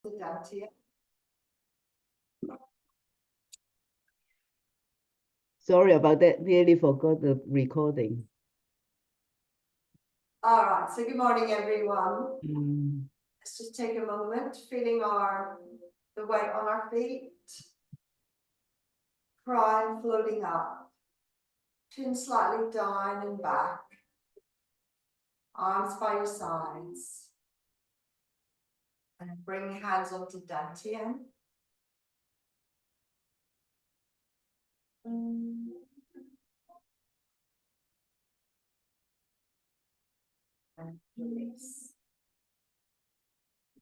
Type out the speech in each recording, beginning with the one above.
down to you. Sorry about that. Nearly forgot the recording. All right, so good morning, everyone. Let's just take a moment, feeling the weight on our feet. Crown floating up. Chin slightly down and back. Arms by your sides. And bring your hands up to Dantian. And release.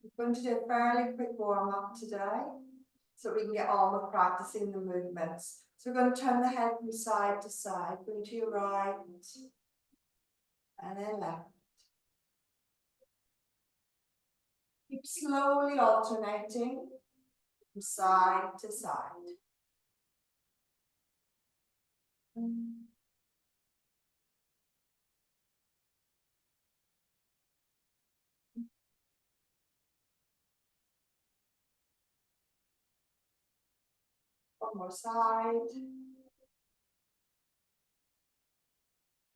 We're going to do a fairly quick warm up today, so we can get on with practicing the movements. So we're going to turn the head from side to side, going to your right, and then left. Keep slowly alternating from side to side. One more side.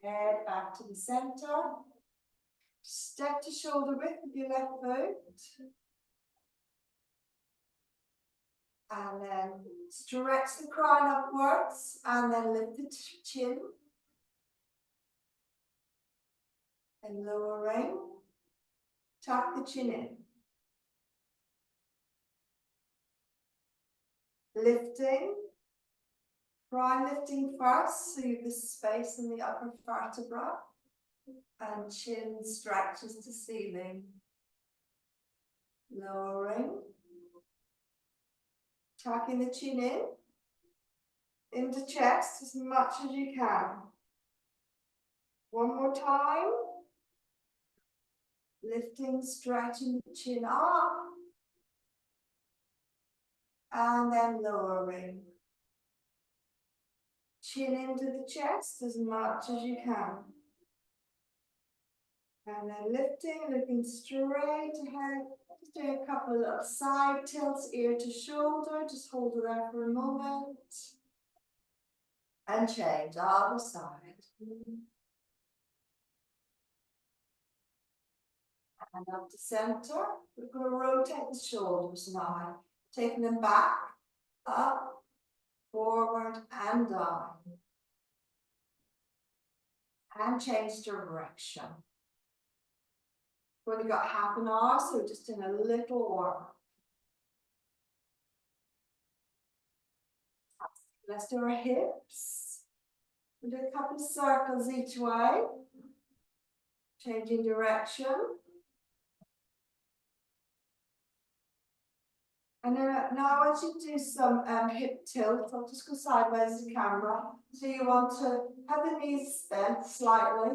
Head back to the center. Step to shoulder width with your left foot. And then stretch the crown upwards and then lift the chin. And lowering. Tuck the chin in. Lifting. Crown lifting first, so you have the space in the upper vertebra. And chin stretches to ceiling. Lowering. Tucking the chin in. Into chest as much as you can. One more time. Lifting, stretching the chin up. And then lowering. Chin into the chest as much as you can. And then lifting, looking straight ahead. Just doing a couple of side tilts, ear to shoulder. Just hold it there for a moment. And change, other side. And up to center. We're going to rotate the shoulders now. Taking them back, up, forward, and down. And change direction. We've only got half an hour, so we're just in a little warm. Let's do our hips. We'll do a couple of circles each way. Changing direction. And now I want you to do some hip tilt. I'll just go sideways to the camera. So you want to have the knees bent slightly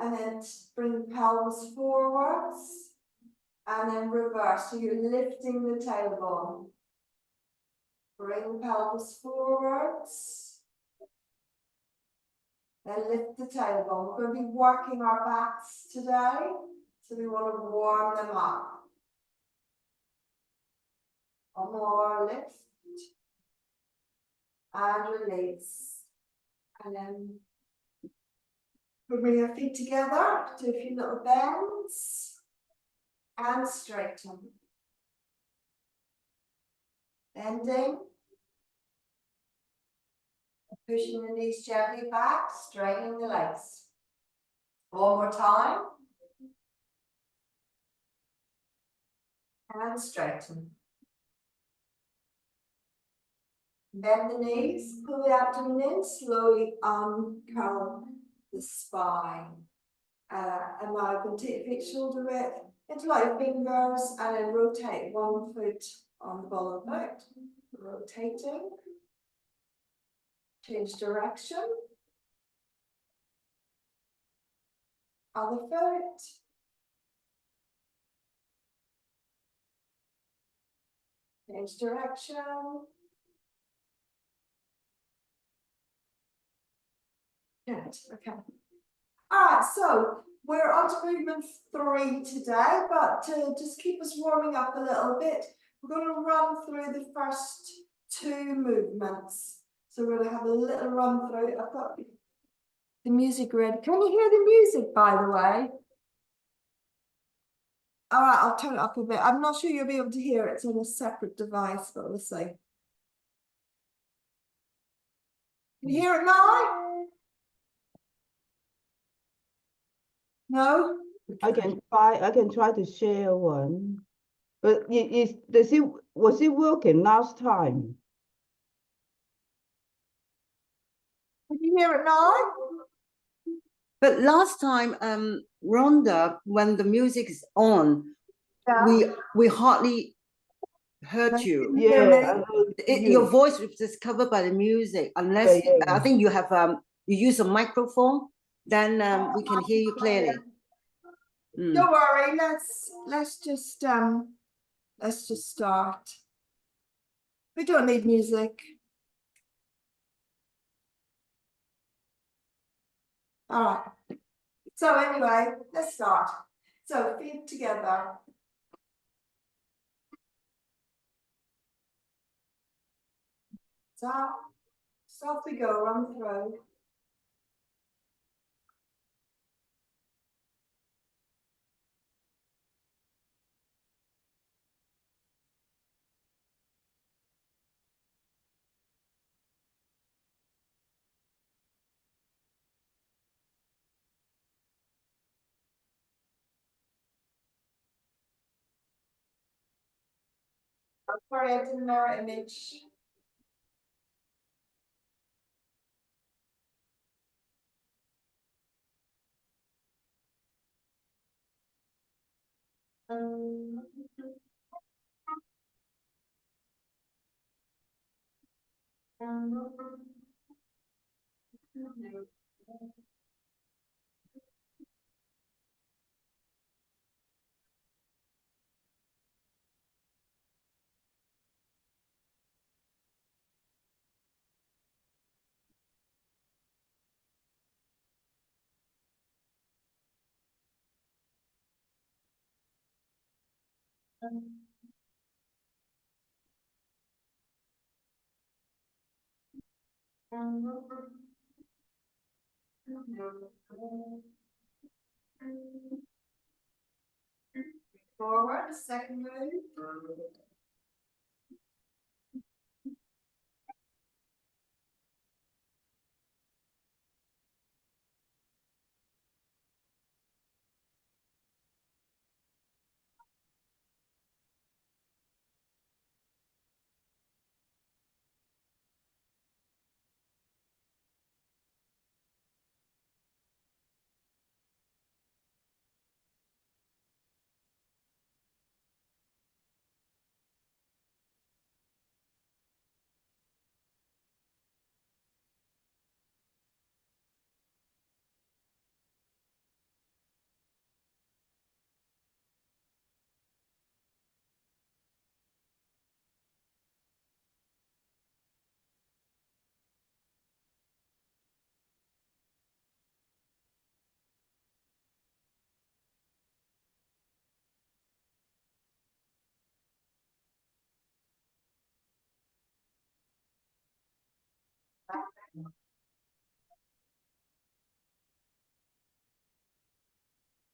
and then bring the pelvis forwards and then reverse. So you're lifting the tailbone. Bring the pelvis forwards. Then lift the tailbone. We're going to be working our backs today. So we want to warm them up. One more, lift. And release. And then we'll bring our feet together, do a few little bends, and straighten. Bending. Pushing the knees gently back, straightening the legs. One more time. And straighten. Bend the knees, pull the abdomen in, slowly uncurl the spine. And now you can take your feet shoulder width, interlock your fingers, and then rotate one foot on the ball of the foot. Rotating. Change direction. Other foot. Change direction. Good, okay. All right, so we're on to movement 3 today, but to just keep us warming up a little bit, We're going to run through the first two movements. So we're going to have a little run through. I've got the music ready. Can you hear the music, by the way? All right, I'll turn it up a bit. I'm not sure you'll be able to hear it. It's on a separate device, but we'll see. Can you hear it now? No? I can try to share one. But was it working last time? Can you hear it now? But last time, Rhonda, when the music is on, Yeah. we hardly heard you. hear me? I heard Your you. voice was just covered by the music, unless Yeah. I think you have you use a microphone, then we can hear you clearly. Mm. Don't worry, let's just start. We don't need music. All right. So anyway, let's start. So feet together. So off we go, run through. Sorry, I didn't mirror image. Forward, second move.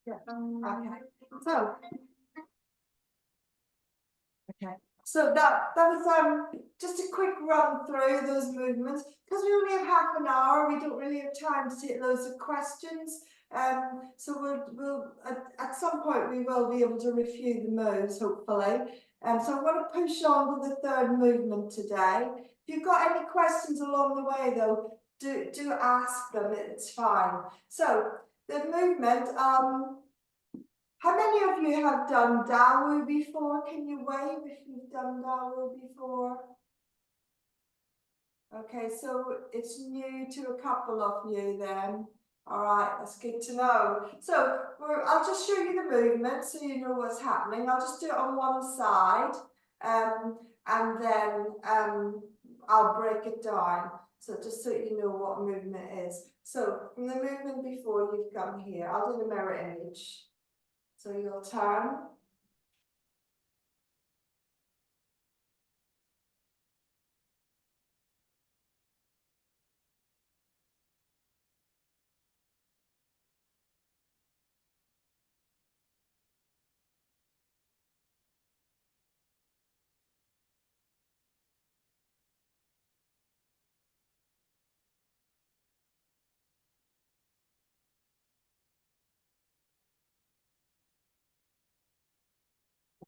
Yeah. Okay. So that was just a quick run through those movements. Because we only have half an hour, we don't really have time to take loads of questions. So we'll at some point we will be able to review the moves, hopefully. So I'm going to push on to the third movement today. If you've got any questions along the way, though, do ask them. It's fine. So the movement. How many of you have done Dawu before? Can you wave if you've done Dawu before? Okay, so it's new to a couple of you then. All right, that's good to know. So I'll just show you the movement so you know what's happening. I'll just do it on one side and then I'll break it down. So just so you know what movement is. So from the movement before you've come here, I'll do the mirror image. So you'll turn.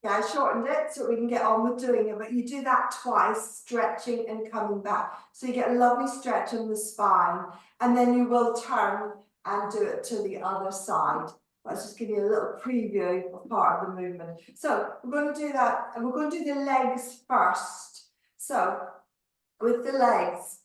Yeah, I shortened it so we can get on with doing it, but you do that twice, stretching and coming back. So you get a lovely stretch on the spine, and then you will turn and do it to the other side. Let's just give you a little preview of part of the movement. So we're going to do that, and we're going to do the legs first. So with the legs,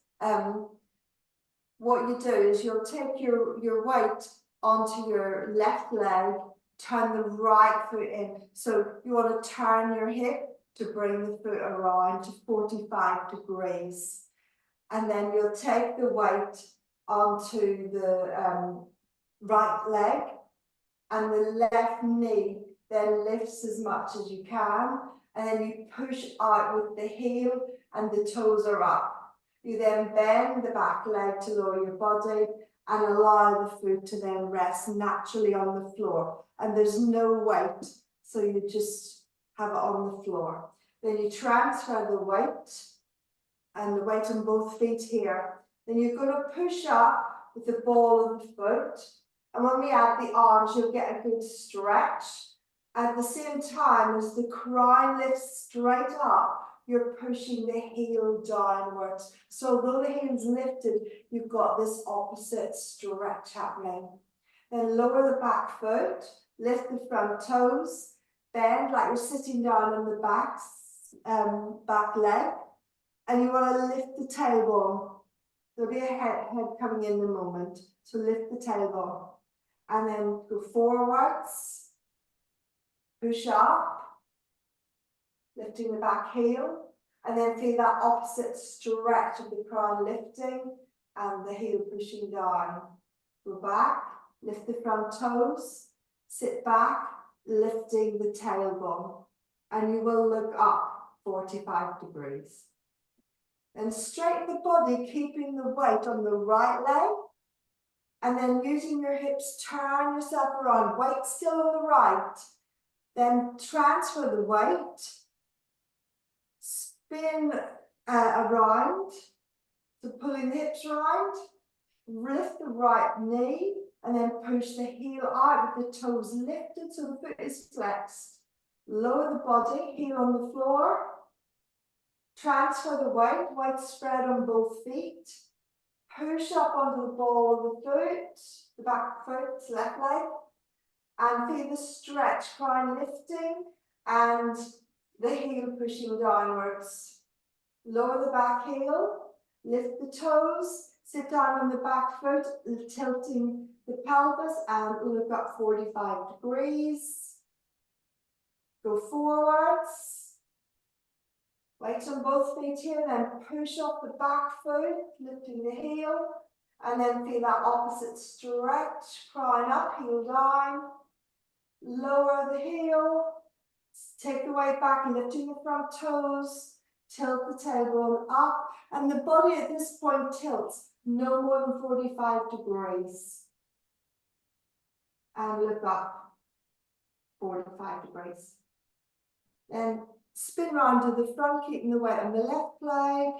what you do is you'll take your weight onto your left leg, turn the right foot in. So you want to turn your hip to bring the foot around to 45 degrees. And then you'll take the weight onto the right leg, and the left knee then lifts as much as you can. And then you push out with the heel and the toes are up. You then bend the back leg to lower your body and allow the foot to then rest naturally on the floor. And there's no weight, so you just have it on the floor. Then you transfer the weight, and the weight on both feet here. Then you're going to push up with the ball of the foot. And when we add the arms, you'll get a good stretch. At the same time as the crown lifts straight up, you're pushing the heel downwards. So although the heel's lifted, you've got this opposite stretch happening. Then lower the back foot, lift the front toes, bend like you're sitting down on the back leg, and you want to lift the tailbone. There'll be a head coming in a moment, so lift the tailbone. And then go forwards, push up, lifting the back heel, and then feel that opposite stretch of the crown lifting and the heel pushing down. Go back, lift the front toes, sit back, lifting the tailbone, and you will look up 45 degrees. Then straighten the body, keeping the weight on the right leg, and then using your hips, turn yourself around, weight still on the right, then transfer the weight, spin around, so pulling the hips around, lift the right knee, and then push the heel out with the toes lifted so the foot is flexed. Lower the body, heel on the floor, transfer the weight spread on both feet, push up onto the ball of the foot, the back foot, left leg, and feel the stretch, crown lifting and the heel pushing downwards. Lower the back heel, lift the toes, sit down on the back foot, tilting the pelvis and look up 45 degrees. Go forwards. Weight on both feet here, then push off the back foot, lifting the heel, and then feel that opposite stretch, crown up, heel down, lower the heel, take the weight back, lifting the front toes, tilt the tailbone up, and the body at this point tilts no more than 45 degrees. And look up 45 degrees. Then spin round to the front, keeping the weight on the left leg,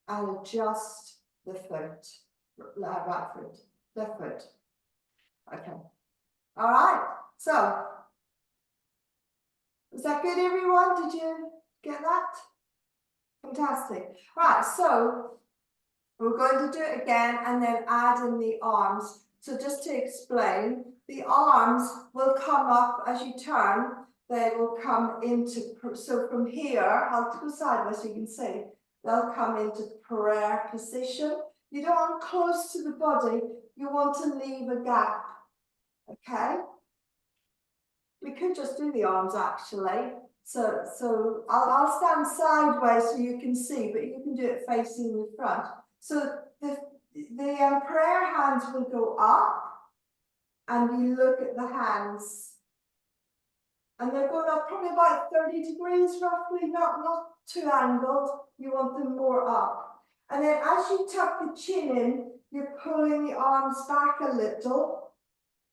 and adjust the foot, right foot, left foot. Okay. All right. So, was that good, everyone? Did you get that? Fantastic. Right. So, we're going to do it again and then add in the arms. So, just to explain, the arms will come up as you turn. They will come into, so from here, I'll go sideways so you can see, they'll come into prayer position. You don't want close to the body, you want to leave a gap, okay? We could just do the arms actually. So I'll stand sideways so you can see, but you can do it facing the front. So the prayer hands will go up, and we look at the hands. And they're going up probably about 30 degrees roughly, not too angled. You want them more up. And then as you tuck the chin in, you're pulling the arms back a little,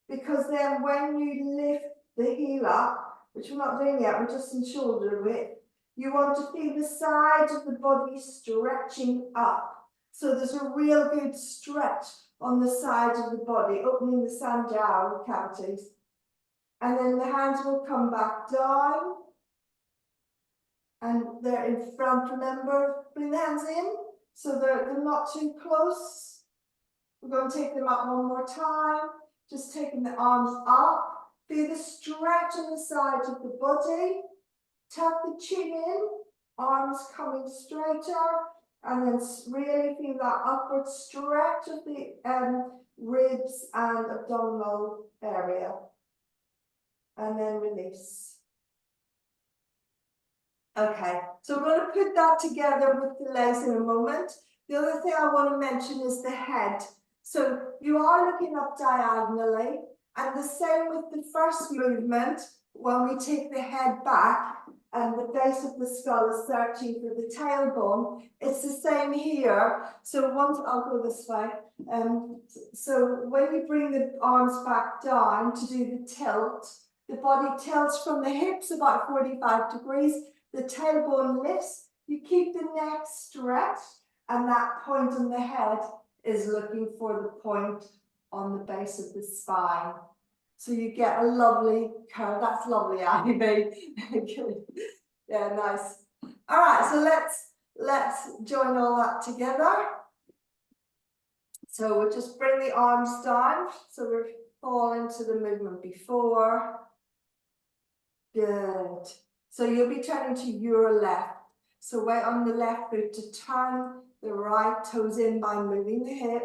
because then when you lift the heel up, which we're not doing yet, we're just in shoulder width, you want to feel the sides of the body stretching up. So there's a real good stretch on the sides of the body, opening the sandal cavities. And then the hands will come back down. And they're in front, remember, bring the hands in, so they're not too close. We're going to take them up one more time, just taking the arms up, feel the stretch on the sides of the body, tuck the chin in, arms coming straighter, and then really feel that upward stretch of the ribs and abdominal area. And then release. Okay, so we're going to put that together with the legs in a moment. The other thing I want to mention is the head. So you are looking up diagonally, and the same with the first movement, when we take the head back and the base of the skull is searching for the tailbone. It's the same here. So once, I'll go this way. So when you bring the arms back down to do the tilt, the body tilts from the hips about 45 degrees. The tailbone lifts, you keep the neck stretched, and that point on the head is looking for the point on the base of the spine. So you get a lovely curve. That's lovely, Ivy. Yeah, nice. All right, so let's join all that together. So we'll just bring the arms down. So we're falling to the movement before. Good. So you'll be turning to your left. So weight on the left foot to turn the right toes in by moving the hip.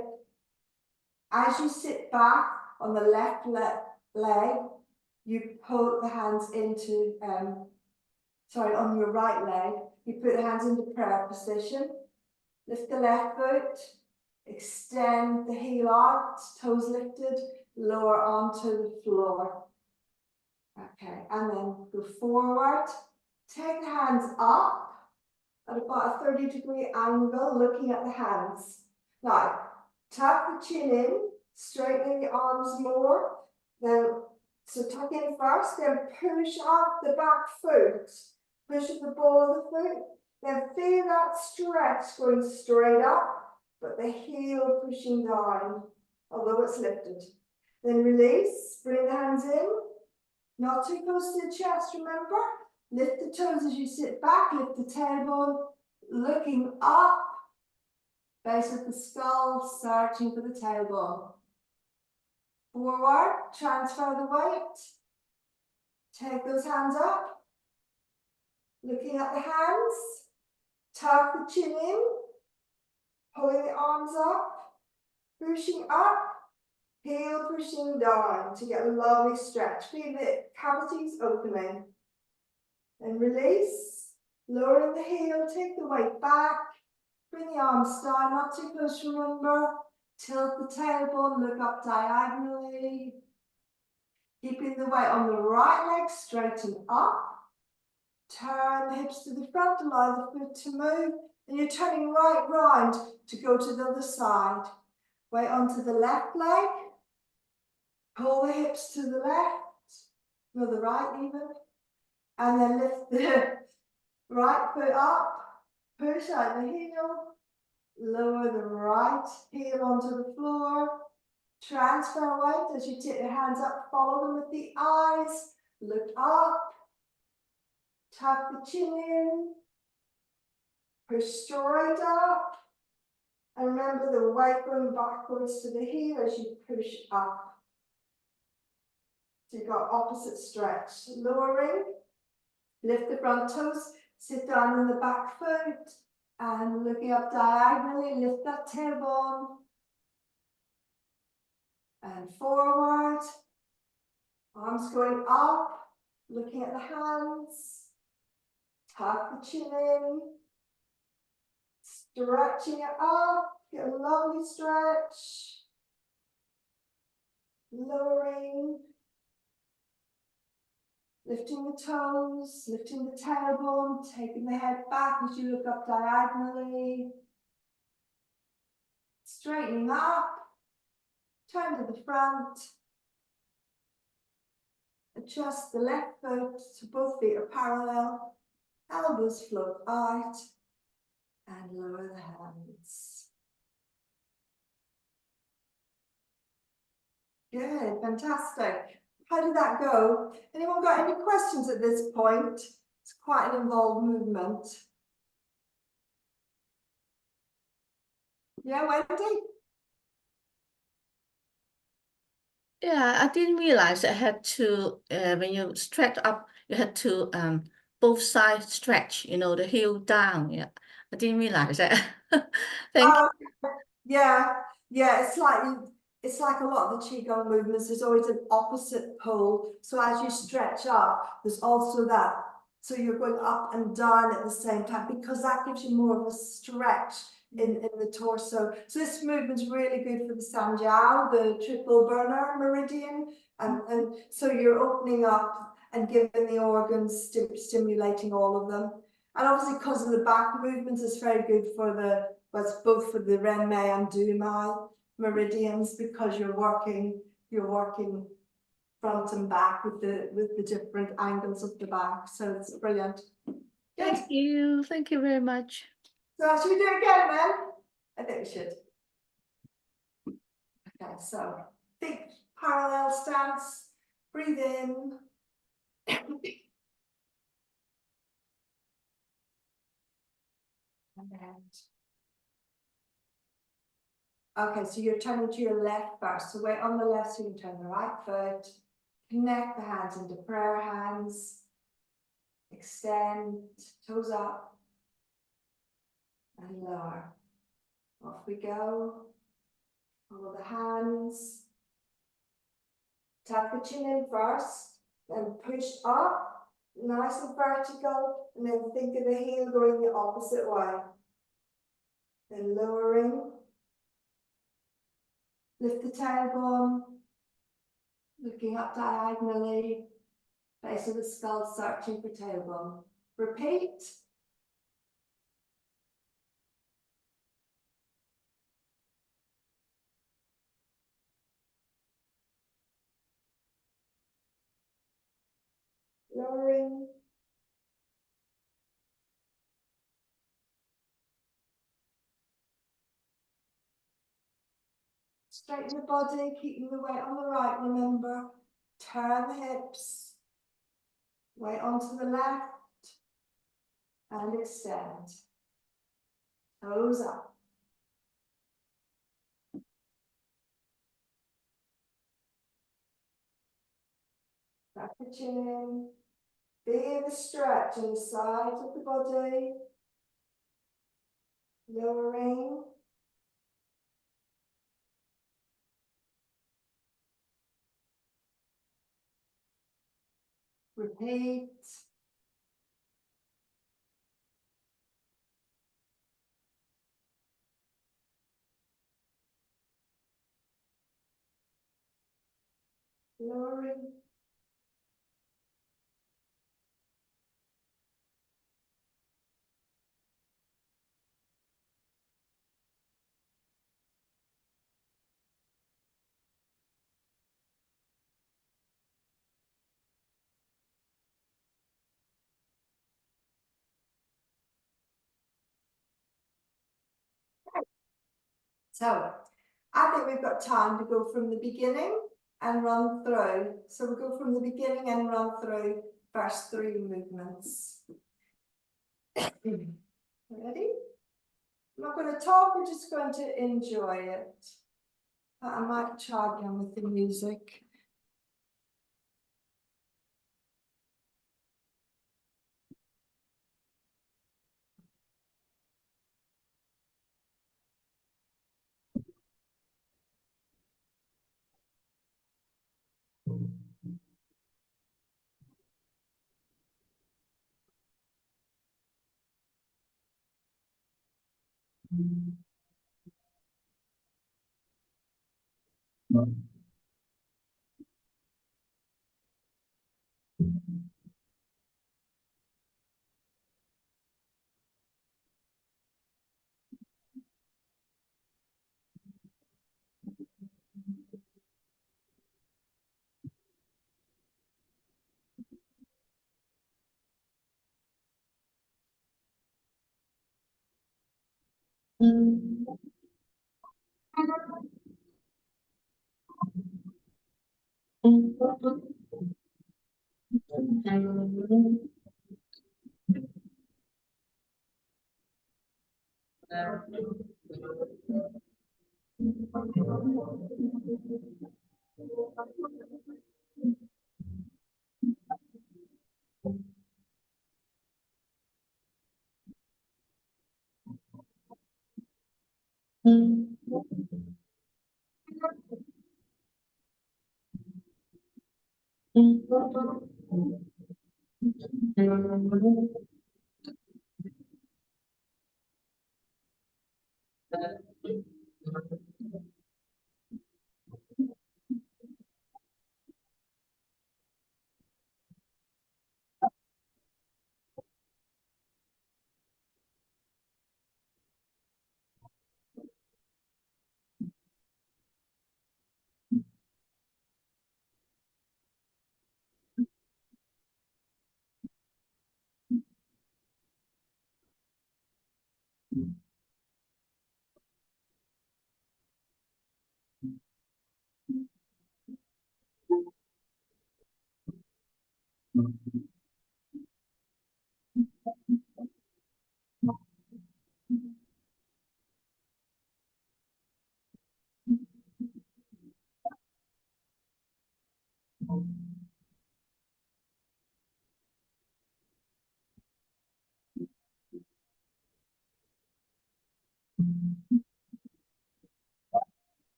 As you sit back on the left leg, you put the hands into, on your right leg, you put the hands into prayer position. Lift the left foot, extend the heel out, toes lifted, lower onto the floor. Okay, and then go forward. Take the hands up at about a 30-degree angle, looking at the hands. Now, tuck the chin in, straightening the arms more. Then, so tuck in first, then push up the back foot. Push at the ball of the foot. Then feel that stretch going straight up, but the heel pushing down, although it's lifted. Then release, bring the hands in. Not too close to the chest, remember? Lift the toes as you sit back, lift the tailbone, looking up, base of the skull, searching for the tailbone. Forward, transfer the weight. Take those hands up. Looking at the hands, tuck the chin in, pulling the arms up, pushing up, heel pushing down to get a lovely stretch. Feel the cavities opening. Then release, lowering the heel, take the weight back, bring the arms down, not too close, remember. Tilt the tailbone, look up diagonally. Keeping the weight on the right leg, straighten up. Turn the hips to the front, allow the foot to move. And you're turning right round to go to the other side. Weight onto the left leg. Pull the hips to the left, or the right even. And then lift the right foot up, push out the heel, lower the right heel onto the floor, transfer weight as you take your hands up, follow them with the eyes, look up, tuck the chin in, push straight up, and remember the weight going backwards to the heel as you push up. So you've got opposite stretch, lowering. Lift the front toes, sit down on the back foot, and looking up diagonally, lift that tailbone. And forward. Arms going up, looking at the hands. Tuck the chin in. Stretching it up, get a lovely stretch. Lowering. Lifting the toes, lifting the tailbone, taking the head back as you look up diagonally. Straightening up, turn to the front. Adjust the left foot so both feet are parallel. Elbows float out and lower the hands. Good, fantastic. How did that go? Anyone got any questions at this point? It's quite an involved movement. Yeah, Wendy? Yeah, I didn't realize I had to, when you stretch up, you had to both sides stretch, the heel down. Yeah, I didn't realize that. Thank you. Yeah, it's like a lot of the Qigong movements, there's always an opposite pole. So as you stretch up, there's also that. So you're going up and down at the same time because that gives you more of a stretch in the torso. So this movement's really good for the Sanjiao, the triple burner meridian. And so you're opening up and giving the organs, stimulating all of them. And obviously because of the back movements, it's very good for it's both for the Renmei and Dumai meridians because you're working front and back with the different angles of the back. So it's brilliant. Good. Thank you very much. So should we do it again then? I think we should. Okay, so big parallel stance, breathe in. And then okay, so you're turning to your left first. So weight on the left, so you can turn the right foot. Connect the hands into prayer hands. Extend, toes up. And lower. Off we go. Follow the hands. Tuck the chin in first. Then push up. Nice and vertical. And then think of the heel going the opposite way. Then lowering. Lift the tailbone, looking up diagonally, base of the skull searching for tailbone. Repeat. Lowering. Straighten the body, keeping the weight on the right, remember. Turn the hips. Weight onto the left. And extend. Toes up. Tuck the chin in. Feel the stretch in the sides of the body. Lowering. Repeat. Lowering. So, I think we've got time to go from the beginning and run through. So we'll go from the beginning and run through first three movements. Ready? I'm not going to talk, we're just going to enjoy it. I might try again with the music.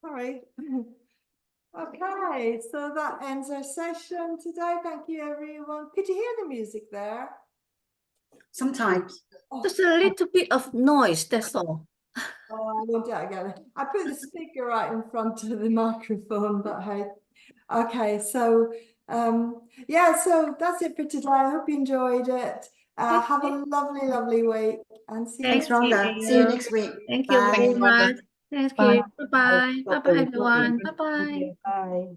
Sorry. Okay, so that ends our session today. Thank you, everyone. Could you hear the music there? Sometimes. Just a little bit of noise, that's all. Oh, I won't do it again. I put the speaker right in front of the microphone, but hey. Okay, so yeah, so that's it for today. I hope you enjoyed it. Have a lovely, lovely week and see you Thanks, next week. Rhonda. See you next week. Thank you very Bye. much. Thank Bye. you. Bye-bye. Bye-bye, everyone. Bye-bye. Okay, bye.